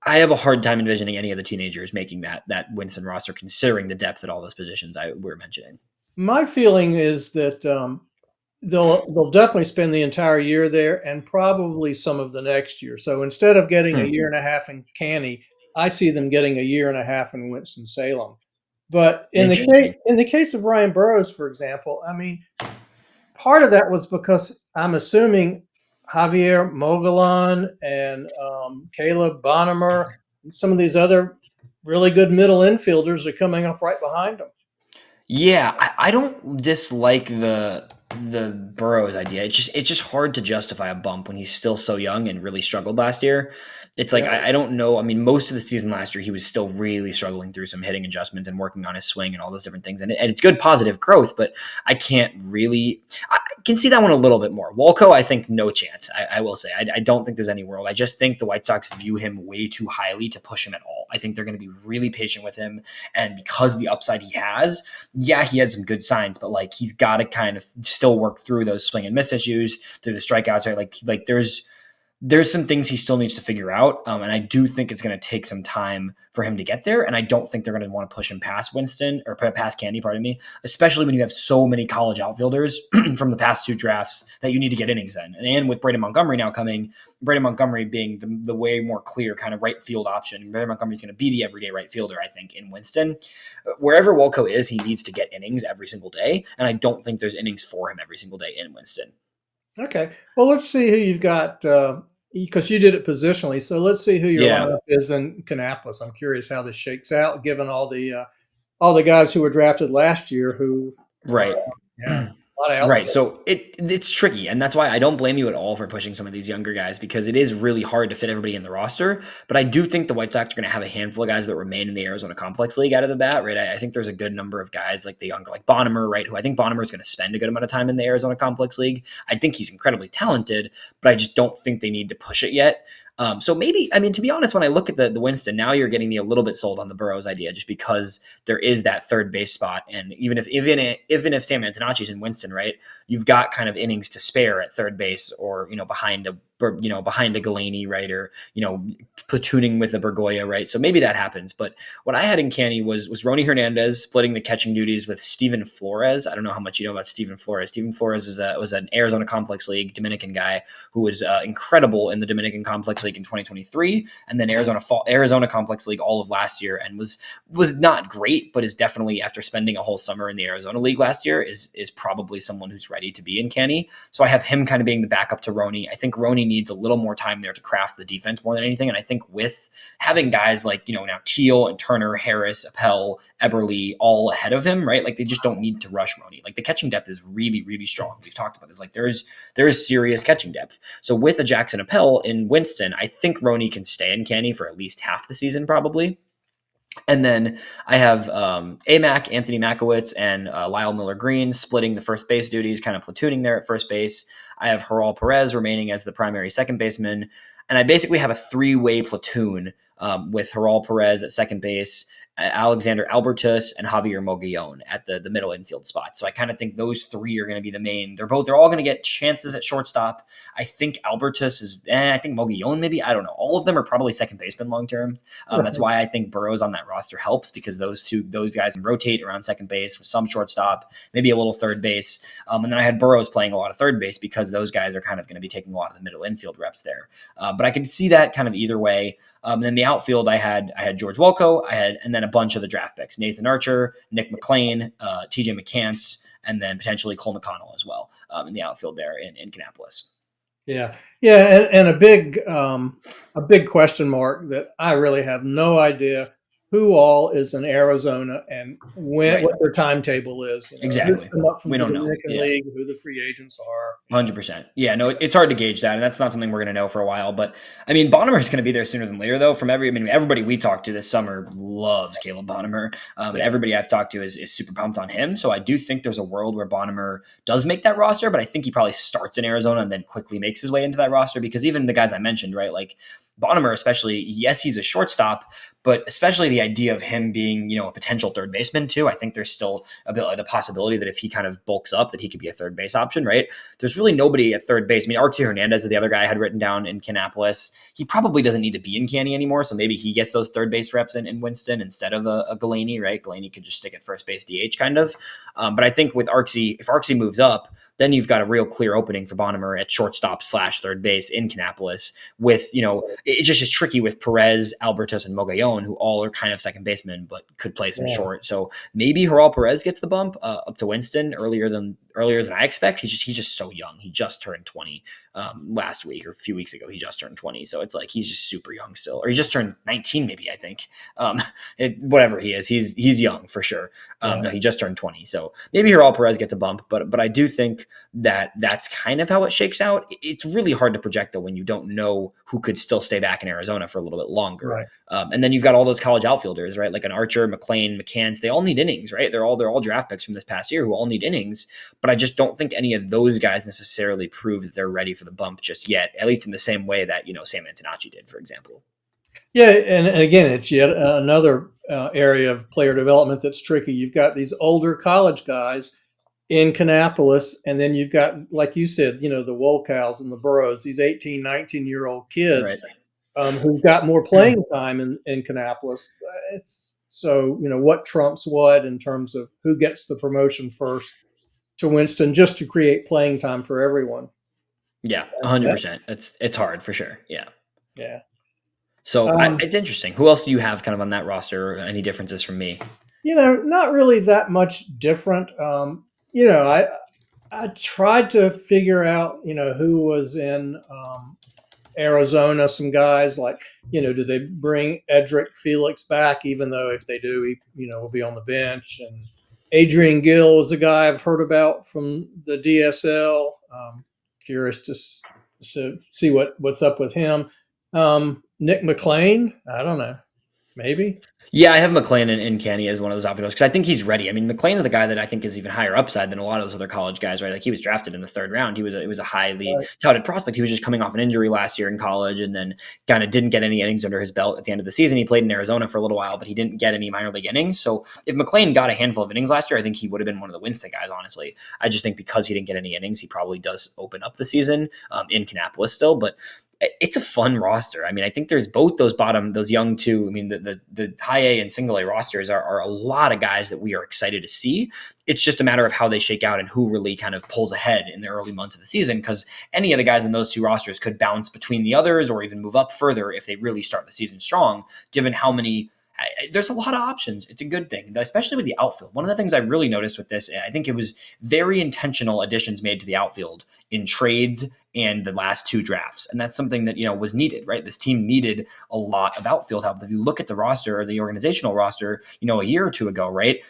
I have a hard time envisioning any of the teenagers making that Winston roster, considering the depth at all those positions we were mentioning. My feeling is that they'll definitely spend the entire year there and probably some of the next year. So instead of getting a year and a half in Canny, I see them getting a year and a half in Winston-Salem. But in the case of Ryan Burrows, for example, I mean, part of that was because I'm assuming Javier Mogollon and Caleb Bonnemer, and some of these other really good middle infielders are coming up right behind them. Yeah, I don't dislike the Burrows idea. It's just hard to justify a bump when he's still so young and really struggled last year. It's like, I don't know. I mean, most of the season last year, he was still really struggling through some hitting adjustments and working on his swing and all those different things. And it's good positive growth, but I can see that one a little bit more. Walco, I think no chance. I will say, I don't think there's any world. I just think the White Sox view him way too highly to push him at all. I think they're going to be really patient with him. And because the upside he has, yeah, he had some good signs, but like he's got to kind of still work through those swing and miss issues, through the strikeouts, right? Like there's some things he still needs to figure out. And I do think it's going to take some time for him to get there. And I don't think they're going to want to push him past Winston or past Candy, especially when you have so many college outfielders from the past two drafts that you need to get innings in. And with Braden Montgomery now coming, Braden Montgomery being the way more clear kind of right field option. Braden Montgomery is going to be the everyday right fielder, I think, in Winston. Wherever Walco is, he needs to get innings every single day. And I don't think there's innings for him every single day in Winston. Okay. Well, let's see who you've got because you did it positionally. So let's see who your Yeah. lineup is in Kannapolis. I'm curious how this shakes out, given all the guys who were drafted last year who, Right. yeah, a lot of Right. outfield. So it's tricky. And that's why I don't blame you at all for pushing some of these younger guys because it is really hard to fit everybody in the roster. But I do think the White Sox are going to have a handful of guys that remain in the Arizona Complex League out of the bat, right? I think there's a good number of guys like the younger, like Bonnemer, right? Who I think Bonnemer is going to spend a good amount of time in the Arizona Complex League. I think he's incredibly talented, but I just don't think they need to push it yet. So maybe, I mean, to be honest, when I look at the Winston, now you're getting me a little bit sold on the Burrows idea just because there is that third base spot. And even if Sam Antonacci's in Winston, right, you've got kind of innings to spare at third base or, behind a Galaney, right? Or, platooning with a Bergoya, right? So maybe that happens. But what I had in Canny was Ronnie Hernandez splitting the catching duties with Steven Flores. I don't know how much you know about Steven Flores. Steven Flores was an Arizona Complex League Dominican guy who was incredible in the Dominican Complex League in 2023, and then Arizona Complex League all of last year, and was not great, but is definitely, after spending a whole summer in the Arizona League last year, is probably someone who's ready to be in Canny. So I have him kind of being the backup to Ronnie. I think Ronnie needs a little more time there to craft the defense more than anything. And I think with having guys like, now Teal and Turner, Harris, Appel, Eberle all ahead of him, right? Like they just don't need to rush Ronnie. Like the catching depth is really, really strong. We've talked about this. Like there is serious catching depth. So with a Jackson Appel in Winston, I think Ronnie can stay in Canny for at least half the season probably. And then I have Amac, Anthony Makowitz, and Lyle Miller-Green splitting the first base duties, kind of platooning there at first base. I have Joral Perez remaining as the primary second baseman. And I basically have a three-way platoon with Joral Perez at second base, Alexander Albertus, and Javier Mogollon at the middle infield spot. So I kind of think those three are going to be the main. They're all going to get chances at shortstop. I think Albertus is, I think Mogollon maybe, I don't know. All of them are probably second baseman long term. That's why I think Burrows on that roster helps because those guys can rotate around second base with some shortstop, maybe a little third base. And then I had Burrows playing a lot of third base because those guys are kind of going to be taking a lot of the middle infield reps there. But I could see that kind of either way. Then the outfield, I had George Welko, and then a bunch of the draft picks: Nathan Archer, Nick McLean, TJ McCants, and then potentially Cole McConnell as well in the outfield there in Kannapolis. Yeah, and a big question mark that I really have no idea who all is in Arizona and what their timetable is. Exactly. Who's come up from We the don't know. Dominican Yeah. League, who the free agents are. 100%. Yeah, no, it's hard to gauge that, and that's not something we're going to know for a while. But I mean, Bonnemer is going to be there sooner than later, though. Everybody we talked to this summer loves Caleb Bonnemer, and everybody I've talked to is super pumped on him. So I do think there's a world where Bonnemer does make that roster, but I think he probably starts in Arizona and then quickly makes his way into that roster because even the guys I mentioned, right, like Bonnemer, especially, yes, he's a shortstop, but especially the idea of him being, a potential third baseman too. I think there's still the possibility that if he kind of bulks up, that he could be a third base option, right? There's really nobody at third base. I mean, Archie Hernandez is the other guy I had written down in Kannapolis. He probably doesn't need to be in Canny anymore, so maybe he gets those third base reps in Winston instead of a Galaney, right? Galaney could just stick at first base DH kind of. But I think with Archie, if Archie moves up, then you've got a real clear opening for Bonnemer at shortstop / third base in Kannapolis with, it just is tricky with Perez, Albertus, and Mogollon, who all are kind of second basemen, but could play some short. So maybe Joral Perez gets the bump up to Winston earlier than I expect. He's just so young. He just turned 20 last week or a few weeks ago. He just turned 20. So it's like, he's just super young still, or he just turned 19, maybe, I think. Whatever he is, he's young for sure. No, he just turned 20. So maybe Joral Perez gets a bump, but I do think that's kind of how it shakes out. It's really hard to project though when you don't know who could still stay back in Arizona for a little bit longer. Right. And then you've got all those college outfielders, right? Like an Archer, McLean, McCants. They all need innings, right? They're all draft picks from this past year who all need innings. But I just don't think any of those guys necessarily prove that they're ready for the bump just yet, at least in the same way that, Sam Antonacci did, for example. Yeah, and again, it's yet another area of player development that's tricky. You've got these older college guys in Kannapolis, and then you've got, like you said, the Wolkows and the Burrows, these 18, 19-year-old kids who've got more playing time in Kannapolis. It's so, what trumps what in terms of who gets the promotion first to Winston, just to create playing time for everyone. Yeah, 100%. It's hard for sure. Yeah. Yeah. So it's interesting. Who else do you have kind of on that roster? Or any differences from me? Not really that much different. I tried to figure out, who was in Arizona some guys like, do they bring Edric Felix back, even though if they do, he will be on the bench. And Adrian Gill is a guy I've heard about from the DSL. Curious to see what's up with him. Nick McLean, I don't know, maybe. Yeah, I have McLean and Canny as one of those outfielders because I think he's ready. I mean, McLean's the guy that I think is even higher upside than a lot of those other college guys, right? Like he was drafted in the third round. He was a highly touted prospect. He was just coming off an injury last year in college and then kind of didn't get any innings under his belt at the end of the season. He played in Arizona for a little while, but he didn't get any minor league innings. So if McLean got a handful of innings last year, I think he would have been one of the Winston guys, honestly. I just think because he didn't get any innings, he probably does open up the season in Kannapolis still, but it's a fun roster. I mean, I think there's both those young two. I mean, the high A and single A rosters are a lot of guys that we are excited to see. It's just a matter of how they shake out and who really kind of pulls ahead in the early months of the season, because any of the guys in those two rosters could bounce between the others or even move up further if they really start the season strong, given how many. There's a lot of options. It's a good thing, especially with the outfield. One of the things I really noticed with this, I think it was very intentional additions made to the outfield in trades and the last two drafts. And that's something that, was needed, right? This team needed a lot of outfield help. If you look at the roster or the organizational roster, a year or two ago, right?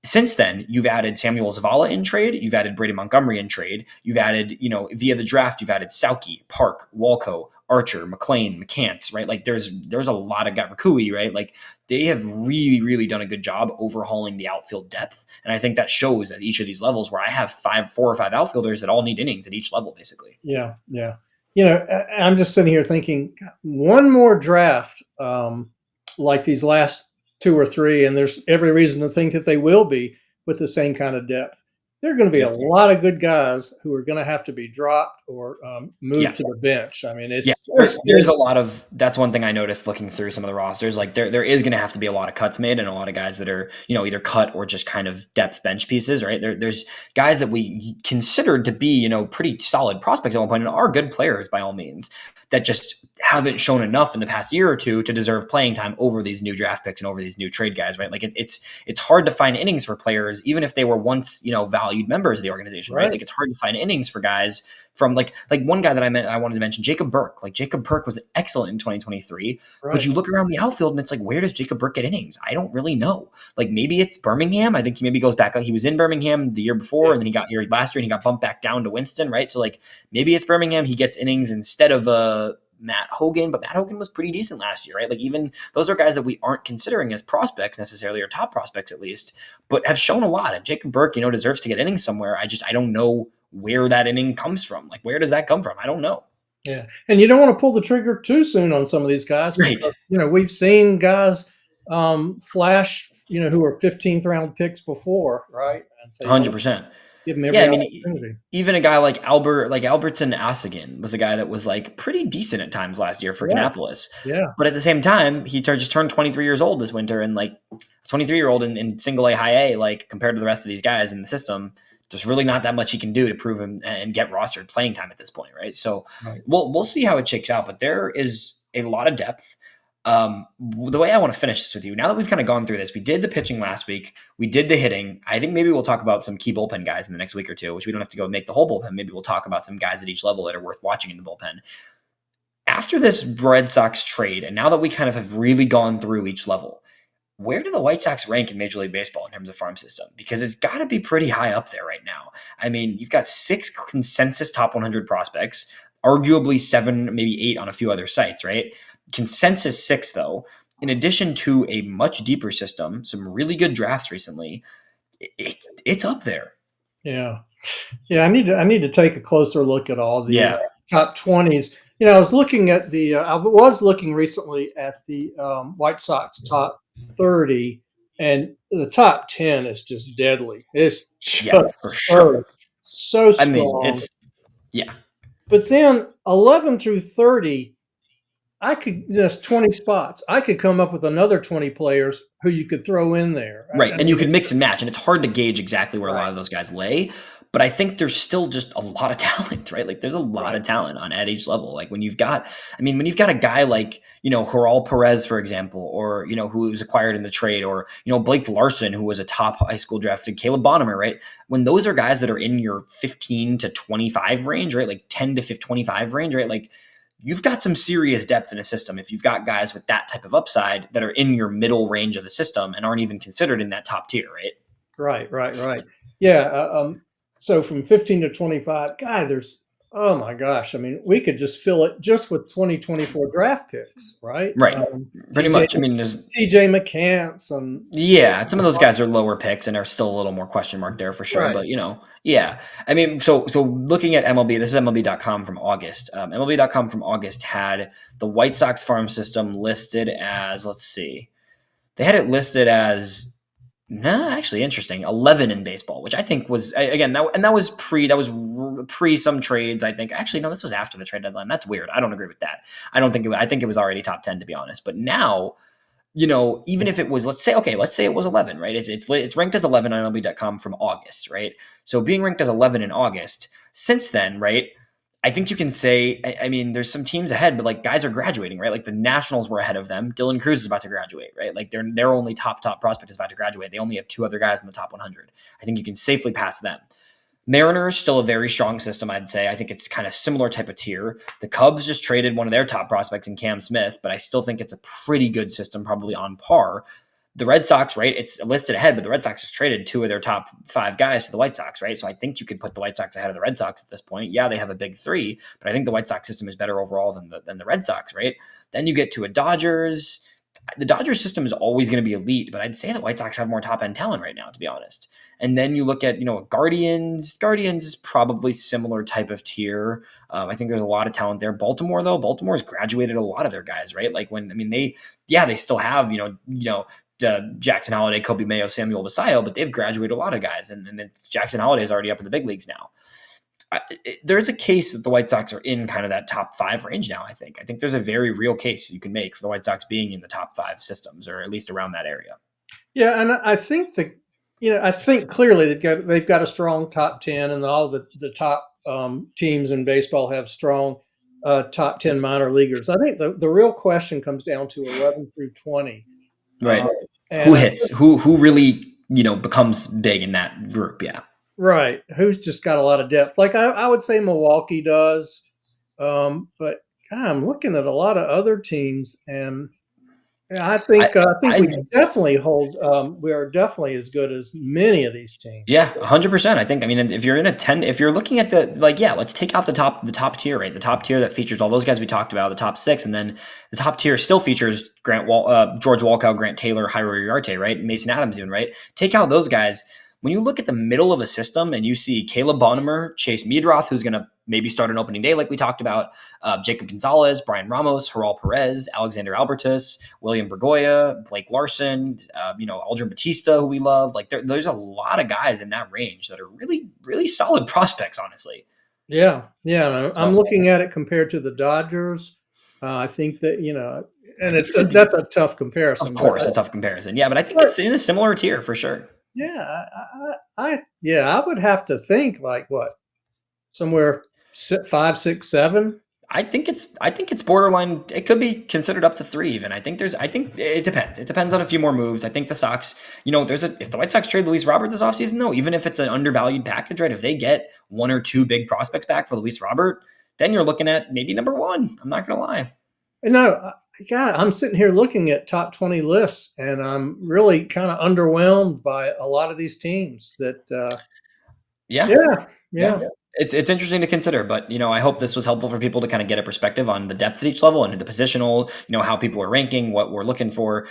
Since then, you've added Samuel Zavala in trade. You've added Brady Montgomery in trade. You've added, via the draft, you've added Sauke, Park, Walco, Archer, McLean, McCants, right? Like there's a lot of guys, Rakui, right? Like they have really, really done a good job overhauling the outfield depth. And I think that shows at each of these levels where I have 4 or 5 outfielders that all need innings at each level, basically. Yeah. Yeah. I'm just sitting here thinking one more draft like these last 2 or 3, and there's every reason to think that they will be with the same kind of depth. There are going to be a lot of good guys who are going to have to be dropped or moved to the bench. I mean, there's a lot of, that's one thing I noticed looking through some of the rosters. Like there is going to have to be a lot of cuts made and a lot of guys that are, either cut or just kind of depth bench pieces, right? There's guys that we considered to be, pretty solid prospects at one point and are good players by all means that just haven't shown enough in the past year or two to deserve playing time over these new draft picks and over these new trade guys, right? Like it's hard to find innings for players, even if they were once, valued members of the organization, right? Like it's hard to find innings for guys from like one guy that I wanted to mention, Jacob Burke. Like Jacob Burke was excellent in 2023, but you look around the outfield and it's like, where does Jacob Burke get innings? I don't really know. Like maybe it's Birmingham. I think he maybe goes back. He was in Birmingham the year before and then he got here last year and he got bumped back down to Winston, right? So like maybe it's Birmingham. He gets innings instead of Matt Hogan, but Matt Hogan was pretty decent last year, right? Like even those are guys that we aren't considering as prospects necessarily, or top prospects at least, but have shown a lot. And Jacob Burke, deserves to get innings somewhere. I don't know where that inning comes from. Like where does that come from? I don't know. Yeah. And you don't want to pull the trigger too soon on some of these guys. Because, we've seen guys flash, who were 15th round picks before, right? And so 100%. Give them every opportunity. Even a guy like Albertson Asigan was a guy that was like pretty decent at times last year for Kannapolis. Yeah. But at the same time, he just turned 23 years old this winter, and like a 23-year-old in single A, high A, like compared to the rest of these guys in the system, there's really not that much he can do to prove him and get rostered playing time at this point, right? So we'll see how it shakes out, but there is a lot of depth. The way I want to finish this with you, now that we've kind of gone through this, we did the pitching last week, we did the hitting. I think maybe we'll talk about some key bullpen guys in the next week or two, which we don't have to go make the whole bullpen. Maybe we'll talk about some guys at each level that are worth watching in the bullpen. After this Red Sox trade, and now that we kind of have really gone through each level, where do the White Sox rank in Major League Baseball in terms of farm system? Because it's got to be pretty high up there right now. I mean, you've got 6 consensus top 100 prospects, arguably 7, maybe 8 on a few other sites, right? Consensus 6, though, in addition to a much deeper system, some really good drafts recently, it's up there. Yeah. I need to take a closer look at all the top 20s. I was looking at I was looking recently at the White Sox top 30, and the top 10 is just deadly. It's just for sure. So strong. I mean, But then 11 through 30, there's 20 spots. I could come up with another 20 players who you could throw in there. Right. And you could mix and match. And it's hard to gauge exactly where a lot of those guys lay. But I think there's still just a lot of talent, right? Like there's a lot of talent at each level. Like when you've got a guy like, Joral Perez, for example, or, who was acquired in the trade, or, Blake Larson, who was a top high school drafted, Caleb Bonnemer, right? When those are guys that are in your 15 to 25 range, right? Like 10 to 25 range, right? Like you've got some serious depth in a system if you've got guys with that type of upside that are in your middle range of the system and aren't even considered in that top tier, right? Right. Yeah. So from 15 to 25, God, oh my gosh. I mean, we could just fill it just with 2024 draft picks, right? Right. Pretty much. I mean, there's TJ McCants and some of those guys are lower picks and are still a little more question mark there for sure. Right. But yeah. I mean, so looking at MLB, this is MLB.com from August. MLB.com from August had the White Sox farm system listed as, let's see, they had it listed as actually interesting. 11 in baseball, which I think was again that was pre some trades. I think actually no, this was after the trade deadline. That's weird. I don't agree with that. I think it was already top 10 to be honest. But now, even if it was, let's say it was 11, right? It's ranked as 11 on MLB.com from August, right? So being ranked as 11 in August, since then, right? I think you can say, I mean, there's some teams ahead, but like guys are graduating, right? Like the Nationals were ahead of them. Dylan Cruz is about to graduate, right? Like their only top prospect is about to graduate. They only have 2 other guys in the top 100. I think you can safely pass them. Mariners, still a very strong system, I'd say. I think it's kind of similar type of tier. The Cubs just traded one of their top prospects in Cam Smith, but I still think it's a pretty good system, probably on par. The Red Sox, right? It's listed ahead, but the Red Sox just traded 2 of their top 5 guys to the White Sox, right? So I think you could put the White Sox ahead of the Red Sox at this point. Yeah, they have a big 3, but I think the White Sox system is better overall than the Red Sox, right? Then you get to a Dodgers. The Dodgers system is always going to be elite, but I'd say the White Sox have more top end talent right now, to be honest. And then you look at, Guardians. Guardians is probably similar type of tier. I think there's a lot of talent there. Baltimore, though, Baltimore's graduated a lot of their guys, right? Like they still have, Jackson Holiday, Kobe Mayo, Samuel Basayo, but they've graduated a lot of guys, and then Jackson Holiday is already up in the big leagues now. There's a case that the White Sox are in kind of that top 5 range now. I think there's a very real case you can make for the White Sox being in the top 5 systems, or at least around that area. Yeah, and I think I think clearly they've got a strong top 10, and all the top teams in baseball have strong top 10 minor leaguers. I think the real question comes down to 11 through 20. Right. Who hits? Who really, becomes big in that group? Yeah. Right. Who's just got a lot of depth? Like I would say Milwaukee does, but God, I'm looking at a lot of other teams, and I think we definitely hold. We are definitely as good as many of these teams. Yeah, 100%. I think. I mean, if you're in a 10, if you're looking at let's take out the top tier, right? The top tier that features all those guys we talked about, the top 6, and then the top tier still features George Walkout, Grant Taylor, Jairo Uriarte, right? Mason Adams, even, right? Take out those guys. When you look at the middle of a system and you see Caleb Bonnemer, Chase Meadroth, who's going to maybe start an opening day like we talked about, Jacob Gonzalez, Brian Ramos, Joral Perez, Alexander Albertus, William Bergoya, Blake Larson, Aldrin Batista, who we love. Like there's a lot of guys in that range that are really, really solid prospects, honestly. Yeah. I'm looking at it compared to the Dodgers. I think that, and that's a tough comparison. Of course, a tough comparison. Yeah, but I think it's in a similar tier for sure. Yeah, I would have to think like what, somewhere 5, 6, 7. I think it's borderline. It could be considered up to 3 even. I think it depends. It depends on a few more moves. I think the Sox, if the White Sox trade Luis Robert this offseason, though, even if it's an undervalued package, right? If they get 1 or 2 big prospects back for Luis Robert, then you're looking at maybe number 1. I'm not going to lie. No, God, I'm sitting here looking at top 20 lists, and I'm really kind of underwhelmed by a lot of these teams. That, yeah. It's interesting to consider, but I hope this was helpful for people to kind of get a perspective on the depth at each level and the positional, how people are ranking, what we're looking for.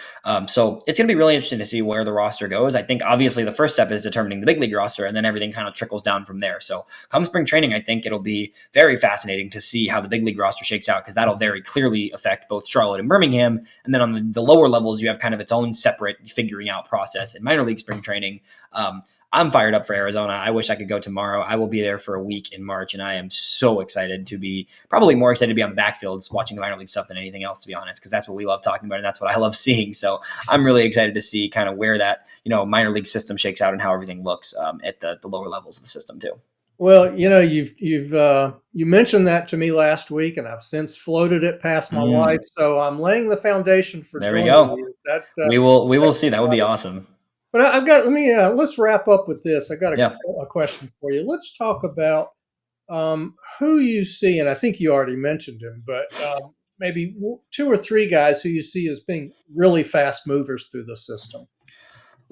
So it's going to be really interesting to see where the roster goes. I think obviously the first step is determining the big league roster, and then everything kind of trickles down from there. So come spring training, I think it'll be very fascinating to see how the big league roster shakes out, because that'll very clearly affect both Charlotte and Birmingham. And then on the lower levels, you have kind of its own separate figuring out process in minor league spring training. I'm fired up for Arizona. I wish I could go tomorrow. I will be there for a week in March, and I am so excited to be, probably more excited to be on the backfields watching the minor league stuff than anything else, to be honest, because that's what we love talking about, and that's what I love seeing. So I'm really excited to see kind of where that minor league system shakes out and how everything looks at the lower levels of the system too. Well, you mentioned that to me last week, and I've since floated it past my wife. So I'm laying the foundation for. There we go. We will see. That would be awesome. But let's wrap up with this. I got a question for you. Let's talk about who you see, and I think you already mentioned him, but maybe two or three guys who you see as being really fast movers through the system.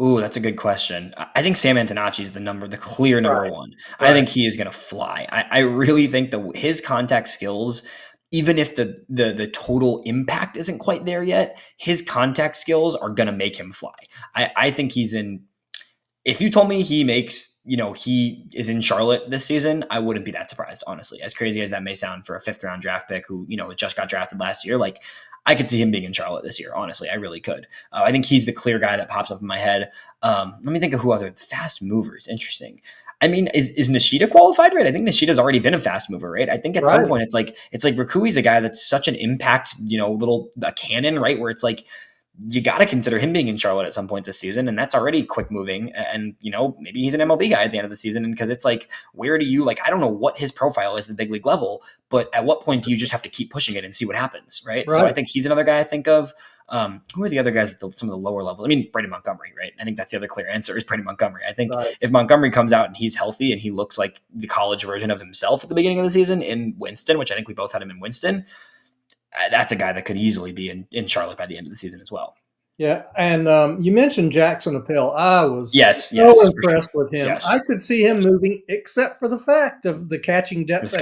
Ooh, that's a good question. I think Sam Antonacci is the clear number Right. one. I Right. think he is going to fly. I really think his contact skills, even if the total impact isn't quite there yet, his contact skills are going to make him fly. I think he's in. If you told me he is in Charlotte this season, I wouldn't be that surprised, honestly. As crazy as that may sound for a 5th round draft pick who, just got drafted last year, like I could see him being in Charlotte this year. Honestly, I really could. I think he's the clear guy that pops up in my head. Let me think of who other fast movers. Interesting. I mean, is Nishida qualified, right? I think Nishida's already been a fast mover, right? I think at some point it's like Rakui's a guy that's such an impact, a cannon, right? Where it's like, you got to consider him being in Charlotte at some point this season. And that's already quick moving. And, maybe he's an MLB guy at the end of the season. And because it's like, where do you I don't know what his profile is at the big league level, but at what point do you just have to keep pushing it and see what happens? Right. So I think he's another guy I think of. Who are the other guys at some of the lower levels? I mean, Brady Montgomery, right? I think that's the other clear answer is Brady Montgomery. I think if Montgomery comes out and he's healthy and he looks like the college version of himself at the beginning of the season in Winston, which I think we both had him in Winston, that's a guy that could easily be in Charlotte by the end of the season as well. Yeah, and you mentioned Jackson Appel. I was so impressed with him. Yes. I could see him moving, except for the fact of the catching depth.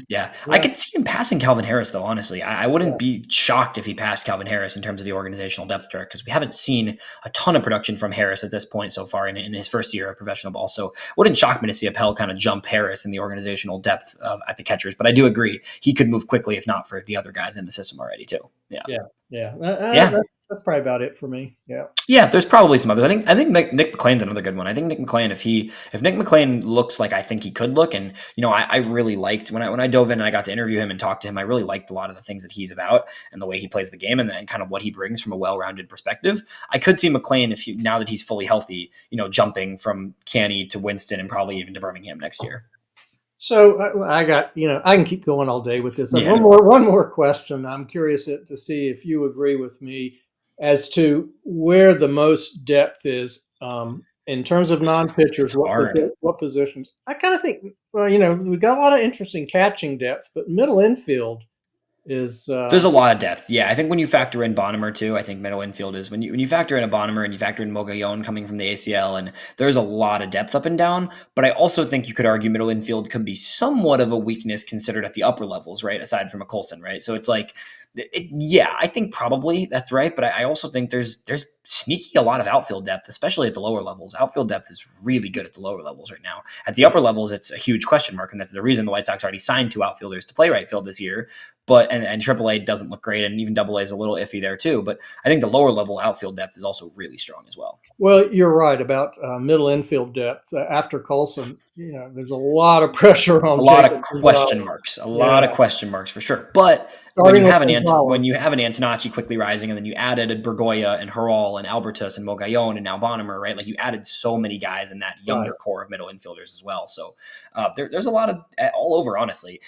Yeah. I could see him passing Calvin Harris, though, honestly. I wouldn't be shocked if he passed Calvin Harris in terms of the organizational depth chart, because we haven't seen a ton of production from Harris at this point so far in his first year of professional ball. So it wouldn't shock me to see Appel kind of jump Harris in the organizational depth at the catchers. But I do agree he could move quickly if not for the other guys in the system already, too. Yeah. That's probably about it for me. Yeah. There's probably some others. I think Nick McLean's another good one. I think Nick McLean, if Nick McLean looks like I think he could look, and I really liked when I dove in and I got to interview him and talk to him. I really liked a lot of the things that he's about and the way he plays the game and kind of what he brings from a well-rounded perspective. I could see McLean now that he's fully healthy, jumping from Canny to Winston and probably even to Birmingham next year. So I got, I can keep going all day with this. Yeah. One more question. I'm curious to see if you agree with me as to where the most depth is in terms of non-pitchers. What positions? I kind of think, we've got a lot of interesting catching depth, but middle infield is there's a lot of depth. Yeah, I think when you factor in Bonnemer too, I think middle infield is when you factor in a Bonnemer and you factor in Mogollon coming from the ACL, and there's a lot of depth up and down. But I also think you could argue middle infield could be somewhat of a weakness considered at the upper levels, right? Aside from a Coulson, right? So it's like, I think probably that's right. But I also think there's sneaky a lot of outfield depth, especially at the lower levels. Outfield depth is really good at the lower levels right now. At the upper levels, it's a huge question mark, and that's the reason the White Sox already signed 2 outfielders to play right field this year. But and AAA doesn't look great, and even AA is a little iffy there too. But I think the lower level outfield depth is also really strong as well. Well, you're right about middle infield depth. After Coulson, there's a lot of pressure on. A lot of question marks. A lot of question marks for sure. But when you have an Antonacci quickly rising, and then you added a Bergoya and Herrall and Albertus and Mogollon and now Bonnemer, right? Like you added so many guys in that younger core of middle infielders as well. So there's a lot of all over, honestly.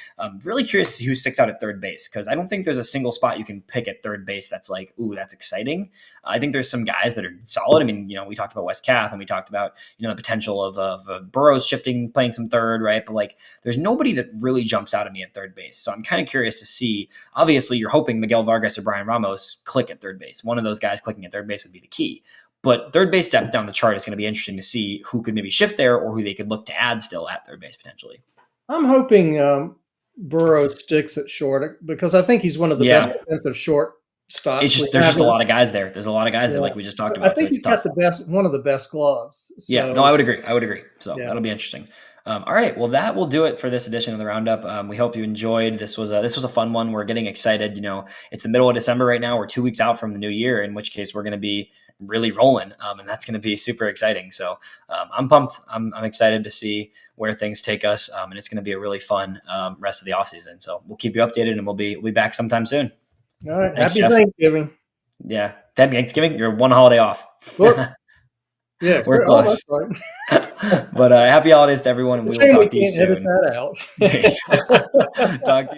Really curious to see who sticks out at third base, because I don't think there's a single spot you can pick at third base that's like, ooh, that's exciting. I think there's some guys that are solid. I mean, we talked about Wes Kath and we talked about, the potential of Burrows playing some third, right? But like, there's nobody that really jumps out at me at third base. So I'm kind of curious to see. Obviously, you're hoping Miguel Vargas or Brian Ramos click at third base. One of those guys clicking at third base would be the key. But third base depth down the chart is going to be interesting to see who could maybe shift there or who they could look to add still at third base potentially. I'm hoping Burrows sticks at short, because I think he's one of the best defensive shortstops. There's just a lot of guys there. There's a lot of guys there, like we just talked about. I think he's got one of the best gloves. So. I would agree. So that'll be interesting. All right. Well, that will do it for this edition of the Roundup. We hope you enjoyed. This was a fun one. We're getting excited. It's the middle of December right now. We're 2 weeks out from the new year, in which case we're going to be really rolling. And that's going to be super exciting. So I'm pumped. I'm excited to see where things take us. And it's going to be a really fun rest of the offseason. So we'll keep you updated, and we'll be back sometime soon. All right. Thanks, Happy Jeff. Thanksgiving. Yeah. Happy Thanksgiving. You're one holiday off. Yeah, we're close. Right. But happy holidays to everyone, and we will talk to you soon. Edit that out. Talk to you.